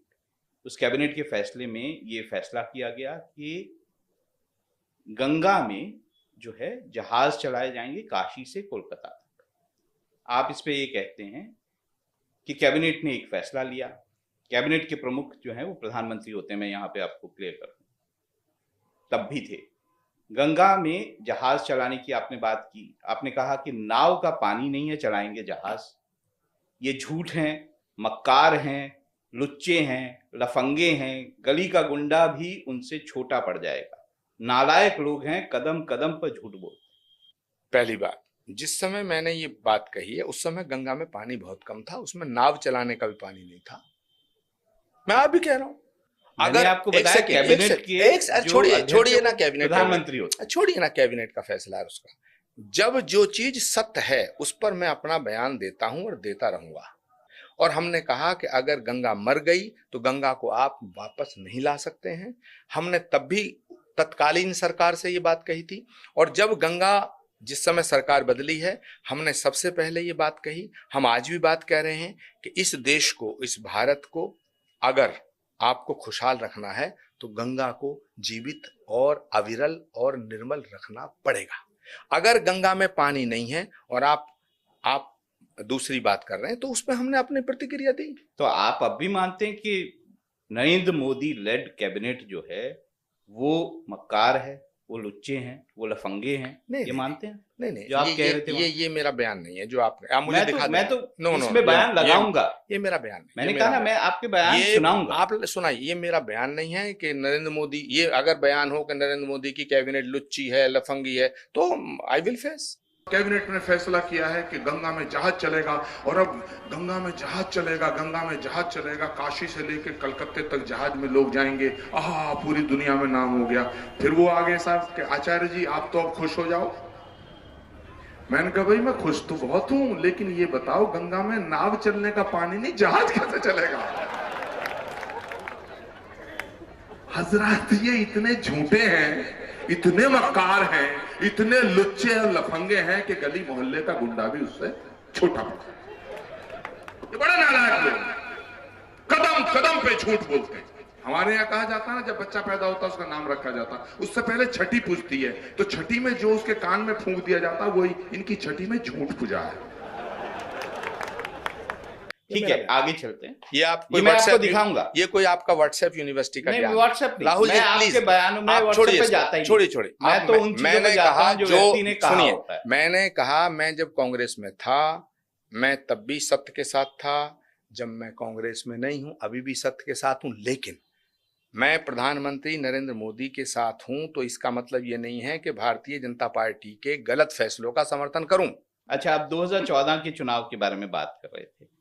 उस कैबिनेट के फैसले में ये फैसला किया गया कि गंगा में जो है जहाज चलाए जाएंगे काशी से कोलकाता तक। आप इस पे ये कहते हैं कि कैबिनेट ने एक फैसला लिया, कैबिनेट के प्रमुख जो है वो प्रधानमंत्री होते हैं, मैं यहाँ पे आपको क्लियर कर दूं, तब भी थे। गंगा में जहाज चलाने की आपने बात की, आपने कहा कि नाव का पानी नहीं है, चलाएंगे जहाज। ये झूठ हैं, मक्कार हैं, लुच्चे हैं, लफंगे हैं, गली का गुंडा भी उनसे छोटा पड़ जाएगा, नालायक लोग हैं, कदम कदम पर झूठ बोलते। पहली बात, जिस समय मैंने ये बात कही है उस समय गंगा में पानी बहुत कम था, उसमें नाव चलाने का भी पानी नहीं था। मैं आप भी कह रहा हूं, अगर आपको बताया कैबिनेट के छोड़िए ना कैबिनेट, प्रधानमंत्री होते, छोड़िए ना कैबिनेट का फैसला है उसका। जब जो चीज सत्य है उस पर मैं अपना बयान देता हूं और देता रहूंगा। और हमने कहा कि अगर गंगा मर गई तो गंगा को आप वापस नहीं ला सकते हैं। हमने तब भी तत्कालीन सरकार से ये बात कही थी, और जब गंगा, जिस समय सरकार बदली है, हमने सबसे पहले ये बात कही। हम आज भी बात कह रहे हैं कि इस देश को, इस भारत को अगर आपको खुशहाल रखना है तो गंगा को जीवित और अविरल और निर्मल रखना पड़ेगा। अगर गंगा में पानी नहीं है और आप दूसरी बात कर रहे हैं तो उसमें हमने अपनी प्रतिक्रिया दी। तो आप अब भी मानते हैं कि नरेंद्र मोदी लेड कैबिनेट जो है वो मक्कार है, वो लुच्चे हैं, वो लफंगे हैं, ये मानते हैं? नहीं, जो आप कह रहे थे ये मेरा बयान नहीं है जो आपने मुझे दिखा। मैं तो इसमें बयान लगाऊंगा, ये मेरा बयान नहीं। मैंने कहा ना, मैं आपके बयान सुनाऊंगा, आप सुनाइए। ये मेरा बयान नहीं है कि नरेंद्र मोदी, ये अगर बयान हो कि नरेंद्र मोदी की कैबिनेट लुच्ची है, लफंगी है, तो आई विल फेस। कैबिनेट ने फैसला किया है कि गंगा में जहाज चलेगा, और अब गंगा में जहाज चलेगा, गंगा में जहाज चलेगा, काशी से लेकर कलकत्ते तक जहाज में लोग जाएंगे, पूरी दुनिया में नाम हो गया। फिर वो आगे साहब कि आचार्य जी आप तो अब खुश हो जाओ। मैंने कहा भाई मैं खुश तो बहुत हूं, लेकिन ये बताओ गंगा में नाव चलने का पानी नहीं, जहाज कैसे चलेगा? हजरत ये इतने झूठे हैं, इतने मक्कार हैं, इतने लुच्चे और लफंगे हैं कि गली मोहल्ले का गुंडा भी उससे छोटा पड़ता है। ये बड़े नालायक लोग, कदम कदम पे झूठ बोलते हैं। हमारे यहाँ कहा जाता है ना, जब बच्चा पैदा होता है उसका नाम रखा जाता, उससे पहले छठी पूजती है, तो छठी में जो उसके कान में फूंक दिया जाता वही इनकी छठी में झूठ पूजा है। ठीक है, आगे चलते हैं। ये मैं आपको दिखाऊंगा। ये कोई आपका व्हाट्सएप यूनिवर्सिटी का नहीं, व्हाट्सएप राहुल जी आपके बयानों में व्हाट्सएप पे जाता ही नहीं। छोड़िए। मैं तो उन चीजों पे जाता हूं जो व्यक्ति ने कहा होता है। मैंने कहा, मैं जब कांग्रेस में था मैं तब भी सत्य के साथ था, जब मैं कांग्रेस में नहीं हूं अभी भी सत्य के साथ हूं। लेकिन मैं प्रधानमंत्री नरेंद्र मोदी के साथ हूं तो इसका मतलब ये नहीं है कि भारतीय जनता पार्टी के गलत फैसलों का समर्थन करूं। अच्छा, आप 2014 के चुनाव के बारे में बात कर रहे थे।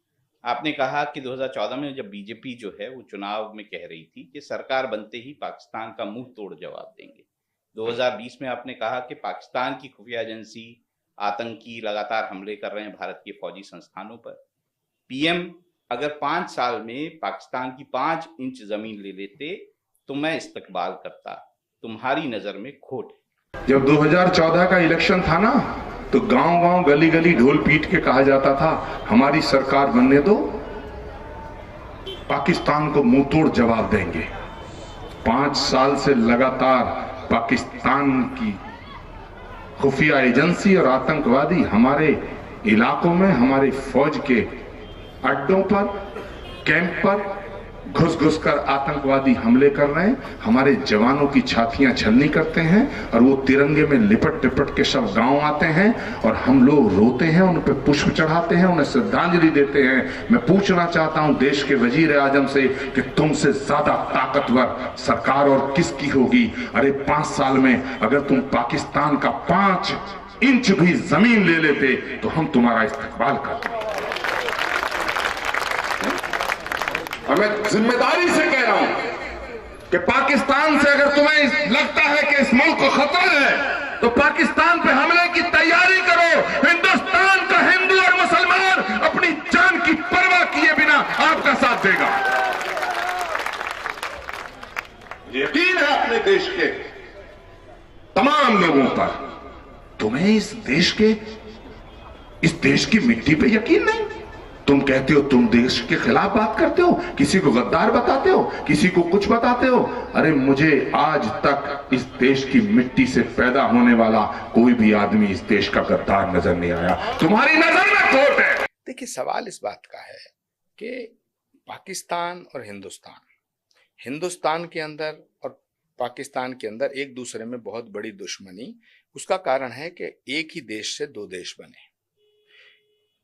आपने कहा कि 2014 में जब बीजेपी जो है वो चुनाव में कह रही थी कि सरकार बनते ही पाकिस्तान का मुंह तोड़ जवाब देंगे। 2020 में आपने कहा कि पाकिस्तान की खुफिया एजेंसी, आतंकी लगातार हमले कर रहे हैं भारत के फौजी संस्थानों पर। पीएम अगर 5 साल में पाकिस्तान की 5 इंच जमीन ले लेते तो मैं इस्तकबाल करता। तुम्हारी नजर में खोट है। जब 2014 का इलेक्शन था ना, तो गांव-गांव, गली-गली ढोल पीट के कहा जाता था हमारी सरकार बनने दो, पाकिस्तान को मुंह तोड़ जवाब देंगे। 5 साल से लगातार पाकिस्तान की खुफिया एजेंसी और आतंकवादी हमारे इलाकों में, हमारे फौज के अड्डों पर कैंप पर घुस घुस कर आतंकवादी हमले कर रहे हैं, हमारे जवानों की छातियां छलनी करते हैं और वो तिरंगे में लिपट टिपट के सब गांव आते हैं और हम लोग रोते हैं, उन पे पुष्प चढ़ाते हैं, उन्हें श्रद्धांजलि देते हैं। मैं पूछना चाहता हूं देश के वजीर आजम से कि तुमसे ज्यादा ताकतवर सरकार और किसकी होगी? अरे 5 साल में अगर तुम पाकिस्तान का 5 इंच भी जमीन ले लेते तो हम तुम्हारा इस्तेमाल करते। और मैं जिम्मेदारी से कह रहा हूं कि पाकिस्तान से अगर तुम्हें लगता है कि इस मुल्क को खतरा है तो पाकिस्तान पे हमले की तैयारी करो। हिंदुस्तान का हिंदू और मुसलमान अपनी जान की परवाह किए बिना आपका साथ देगा। यकीन है अपने देश के तमाम लोगों पर। तुम्हें इस देश की मिट्टी पे यकीन नहीं? तुम कहते हो तुम देश के खिलाफ बात करते हो, किसी को गद्दार बताते हो, किसी को कुछ बताते हो। अरे मुझे आज तक इस देश की मिट्टी से पैदा होने वाला कोई भी आदमी इस देश का गद्दार नजर नहीं आया। तुम्हारी नजर में खोट है। देखिए, सवाल इस बात का है कि पाकिस्तान और हिंदुस्तान के अंदर और पाकिस्तान के अंदर एक दूसरे में बहुत बड़ी दुश्मनी, उसका कारण है कि एक ही देश से 2 देश बने।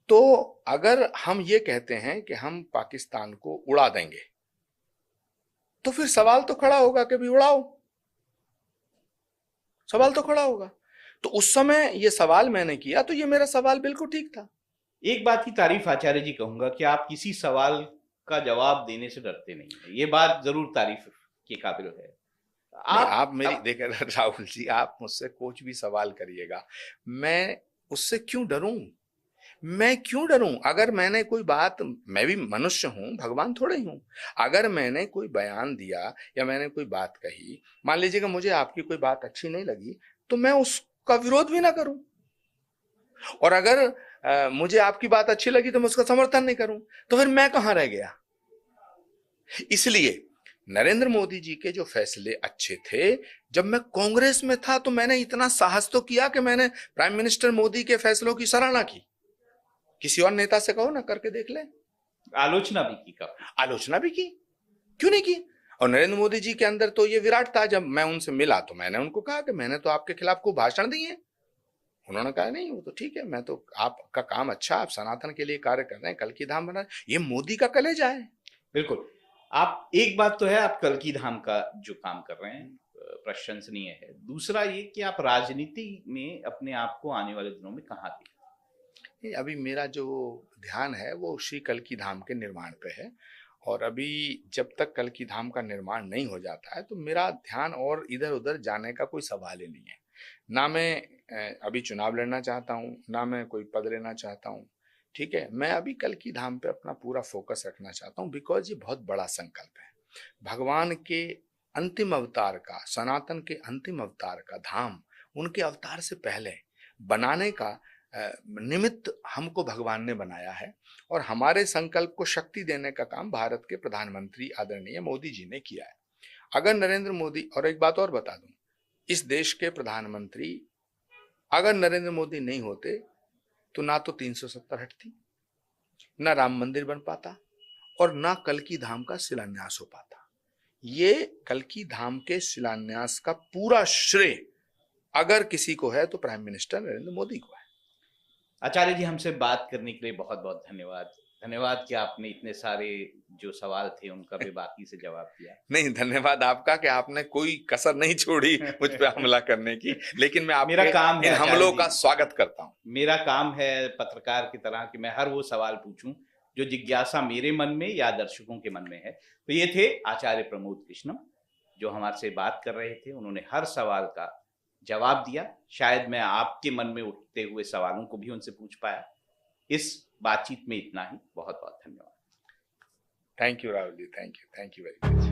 तो अगर हम ये कहते हैं कि हम पाकिस्तान को उड़ा देंगे तो फिर सवाल तो खड़ा होगा कि भी उड़ाओ, सवाल तो खड़ा होगा। तो उस समय ये सवाल मैंने किया तो ये मेरा सवाल बिल्कुल ठीक था। एक बात की तारीफ आचार्य जी कहूंगा कि आप किसी सवाल का जवाब देने से डरते नहीं है, ये बात जरूर तारीफ के काबिल है। आप मेरी देखिए राहुल जी, आप मुझसे कुछ भी सवाल करिएगा, मैं उससे क्यों डरूं? मैं क्यों डरूं? अगर मैंने कोई बात, मैं भी मनुष्य हूं, भगवान थोड़े ही हूं। अगर मैंने कोई बयान दिया या मैंने कोई बात कही, मान लीजिएगा मुझे आपकी कोई बात अच्छी नहीं लगी तो मैं उसका विरोध भी ना करूं, और अगर मुझे आपकी बात अच्छी लगी तो मैं उसका समर्थन नहीं करूं, तो फिर मैं कहां रह गया? इसलिए नरेंद्र मोदी जी के जो फैसले अच्छे थे, जब मैं कांग्रेस में था तो मैंने इतना साहस तो किया कि मैंने प्राइम मिनिस्टर मोदी के फैसलों की सराहना की। किसी और नेता से कहो ना, करके देख ले। आलोचना भी की, आलोचना भी की, क्यों नहीं की? और नरेंद्र मोदी जी के अंदर तो ये विराट था। जब मैं उनसे मिला तो मैंने उनको कहा कि मैंने तो आपके खिलाफ को भाषण दिए। उन्होंने कहा नहीं, वो तो ठीक है, मैं तो, आपका काम अच्छा, आप सनातन के लिए कार्य कर रहे हैं, कल की धाम बना, ये मोदी का कलेजा है। बिल्कुल। आप, एक बात तो है आप कल की धाम का जो काम कर रहे हैं प्रशंसनीय है, दूसरा ये कि आप राजनीति में अपने आप को आने वाले दिनों में कहाँ देखते? अभी मेरा जो ध्यान है वो श्री कल की धाम के निर्माण पे है, और अभी जब तक कल की धाम का निर्माण नहीं हो जाता है तो मेरा ध्यान और इधर उधर जाने का कोई सवाल ही नहीं है। ना मैं अभी चुनाव लड़ना चाहता हूँ, ना मैं कोई पद लेना चाहता हूँ, ठीक है। मैं अभी कल की धाम पे अपना पूरा फोकस रखना चाहता हूँ, बिकॉज ये बहुत बड़ा संकल्प है। भगवान के अंतिम अवतार का, सनातन के अंतिम अवतार का धाम, उनके अवतार से पहले बनाने का निमित्त हमको भगवान ने बनाया है, और हमारे संकल्प को शक्ति देने का काम भारत के प्रधानमंत्री आदरणीय मोदी जी ने किया है। अगर नरेंद्र मोदी, और एक बात और बता दूं, इस देश के प्रधानमंत्री अगर नरेंद्र मोदी नहीं होते तो ना तो 370 हटती, ना राम मंदिर बन पाता, और ना कल की धाम का शिलान्यास हो पाता। ये कल की धाम के शिलान्यास का पूरा श्रेय अगर किसी को है तो प्राइम मिनिस्टर नरेंद्र मोदी को है। आचार्य जी, हमसे बात करने के लिए बहुत बहुत धन्यवाद। धन्यवाद कि आपने इतने सारे जो सवाल थे उनका भी बाकी से जवाब दिया। नहीं, धन्यवाद आपका कि आपने कोई कसर नहीं छोड़ी मुझ पे हमला करने की, लेकिन मैं मेरा काम है हमलों का स्वागत करता हूँ। मेरा काम है पत्रकार की तरह कि मैं हर वो सवाल पूछूं जो जिज्ञासा मेरे मन में या दर्शकों के मन में है। तो ये थे आचार्य प्रमोद कृष्णम जो हमारे से बात कर रहे थे। उन्होंने हर सवाल का जवाब दिया। शायद मैं आपके मन में उठते हुए सवालों को भी उनसे पूछ पाया। इस बातचीत में इतना ही। बहुत बहुत धन्यवाद। Thank you Rahul ji, thank you very much.